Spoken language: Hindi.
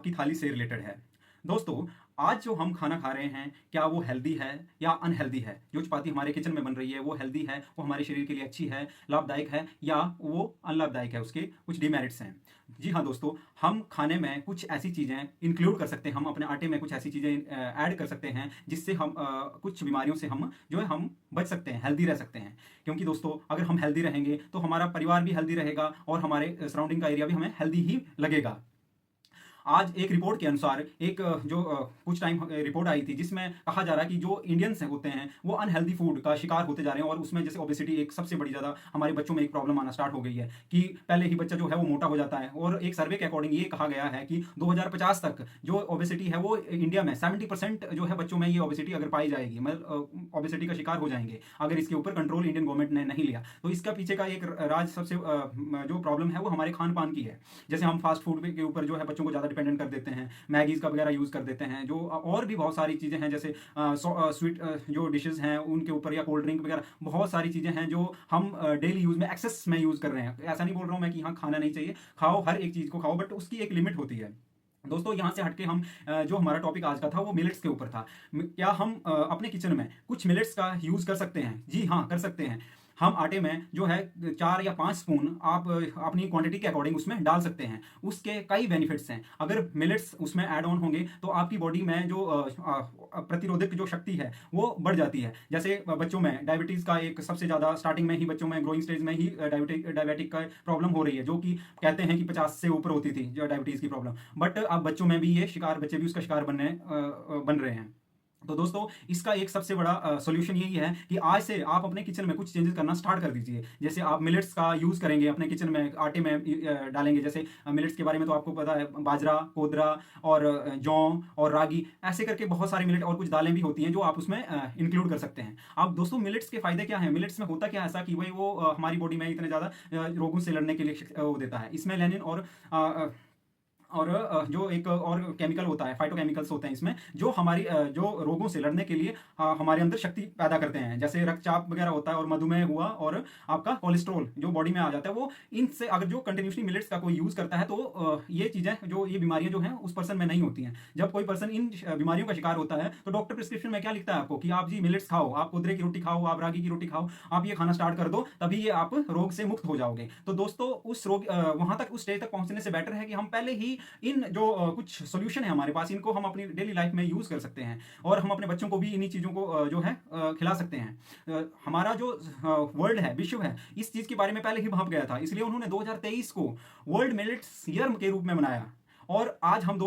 की थाली से रिलेटेड है। दोस्तों, आज जो हम खाना खा रहे हैं, क्या वो हेल्दी है या अनहेल्दी है? जो चपाती हमारे किचन में बन रही है, वो हेल्दी है, वो हमारे शरीर के लिए अच्छी है, लाभदायक है या वो अनलाभदायक है, उसके कुछ डिमेरिट्स हैं। जी हाँ दोस्तों, हम खाने में कुछ ऐसी चीज़ें इंक्लूड कर सकते हैं, हम अपने आटे में कुछ ऐसी चीज़ें ऐड कर सकते हैं, जिससे हम कुछ बीमारियों से हम जो है हम बच सकते हैं, हेल्दी रह सकते हैं। क्योंकि दोस्तों, अगर हम हेल्दी रहेंगे, तो हमारा परिवार भी हेल्दी रहेगा और हमारे सराउंडिंग का एरिया भी हमें हेल्दी ही लगेगा। आज एक रिपोर्ट के अनुसार एक कुछ टाइम रिपोर्ट आई थी, जिसमें कहा जा रहा है कि जो इंडियंस होते हैं वो अनहेल्दी फूड का शिकार होते जा रहे हैं, और उसमें जैसे ओबेसिटी एक सबसे बड़ी ज़्यादा हमारे बच्चों में एक प्रॉब्लम आना स्टार्ट हो गई है कि पहले ही बच्चा जो है वो मोटा हो जाता है। और एक सर्वे के अकॉर्डिंग ये कहा गया है कि 2050 तक जो ओबेसिटी है वो इंडिया में 70% जो है बच्चों में ये ओबेसिटी अगर पाई जाएगी, मतलब ओबेसिटी का शिकार हो जाएंगे अगर इसके ऊपर कंट्रोल इंडियन गवर्नमेंट ने नहीं लिया। तो इसका पीछे का एक राज सबसे जो प्रॉब्लम है वो हमारे खान पान की है। जैसे हम फास्ट फूड के ऊपर जो है बच्चों को ज़्यादा डिपेंडेंट कर देते हैं, मैगीज़ का वगैरह यूज़ कर देते हैं, जो और भी बहुत सारी चीज़ें हैं, जैसे स्वीट जो डिशेज़ हैं उनके ऊपर, या कोल्ड ड्रिंक वगैरह बहुत सारी चीज़ें हैं जो हम डेली यूज़ में एक्सेस में यूज़ कर रहे हैं। ऐसा नहीं बोल रहा हूँ मैं कि हाँ खाना नहीं चाहिए, खाओ, हर एक चीज़ को खाओ, बट उसकी एक लिमिट होती है। दोस्तों, यहाँ से हटके हम जो हमारा टॉपिक आज का था वो मिलेट्स के ऊपर था। क्या हम अपने किचन में कुछ मिलेट्स का यूज़ कर सकते हैं? जी हाँ, कर सकते हैं। हम आटे में जो है 4 या 5 स्पून आप अपनी क्वांटिटी के अकॉर्डिंग उसमें डाल सकते हैं। उसके कई बेनिफिट्स हैं। अगर मिलेट्स उसमें ऐड ऑन होंगे तो आपकी बॉडी में जो प्रतिरोधक जो शक्ति है वो बढ़ जाती है। जैसे बच्चों में डायबिटीज़ का एक सबसे ज़्यादा स्टार्टिंग में ही, बच्चों में ग्रोइंग स्टेज में ही डायबिटिक का प्रॉब्लम हो रही है, जो कि कहते हैं कि 50 से ऊपर होती थी जो डायबिटीज़ की प्रॉब्लम, बट अब बच्चों में भी ये शिकार, बच्चे भी उसका शिकार बन रहे हैं। तो दोस्तों, इसका एक सबसे बड़ा सॉल्यूशन यही है कि आज से आप अपने किचन में कुछ चेंजेस करना स्टार्ट कर दीजिए। जैसे आप मिलेट्स का यूज़ करेंगे अपने किचन में, आटे में डालेंगे। जैसे मिलेट्स के बारे में तो आपको पता है, बाजरा, कोदरा और जौ और रागी, ऐसे करके बहुत सारे मिलेट और कुछ दालें भी होती हैं जो आप उसमें इंक्लूड कर सकते हैं। अब दोस्तों, मिलेट्स के फ़ायदे क्या हैं? मिलेट्स में होता क्या है ऐसा कि वही वो हमारी बॉडी में इतने ज़्यादा रोगों से लड़ने के लिए वो देता है। इसमें लेनिन और जो एक और केमिकल होता है, फाइटोकेमिकल्स होते हैं इसमें, जो हमारी जो रोगों से लड़ने के लिए हमारे अंदर शक्ति पैदा करते हैं। जैसे रक्तचाप वगैरह होता है और मधुमेह हुआ और आपका कोलेस्ट्रॉल जो बॉडी में आ जाता है, वो इनसे अगर जो कंटिन्यूसली मिलेट्स का कोई यूज़ करता है तो ये चीज़ें, जो ये बीमारियां जो हैं उस पर्सन में नहीं होती हैं। जब कोई पर्सन इन बीमारियों का शिकार होता है तो डॉक्टर प्रिस्क्रिप्शन में क्या लिखता है आपको कि आप जी मिलेट्स खाओ, आप कोदरे की रोटी खाओ, आप रागी की रोटी खाओ, आप ये खाना स्टार्ट कर दो, तभी ये आप रोग से मुक्त हो जाओगे। तो दोस्तों, उस रोग वहां तक, उस स्टेज तक पहुंचने से बेटर है कि हम पहले ही इन जो कुछ सॉल्यूशन है हमारे पास, इनको हम अपनी डेली लाइफ में यूज़ कर सकते हैं, और हम अपने बच्चों को भी इन्हीं चीज़ों को जो है खिला सकते हैं। हमारा जो वर्ल्ड है, विश्व है, इस चीज़ के बारे में पहले ही भाप गया था, इसलिए उन्होंने 2023 को वर्ल्ड मिलेट्स ईयर के रूप में मनाया। और आज हम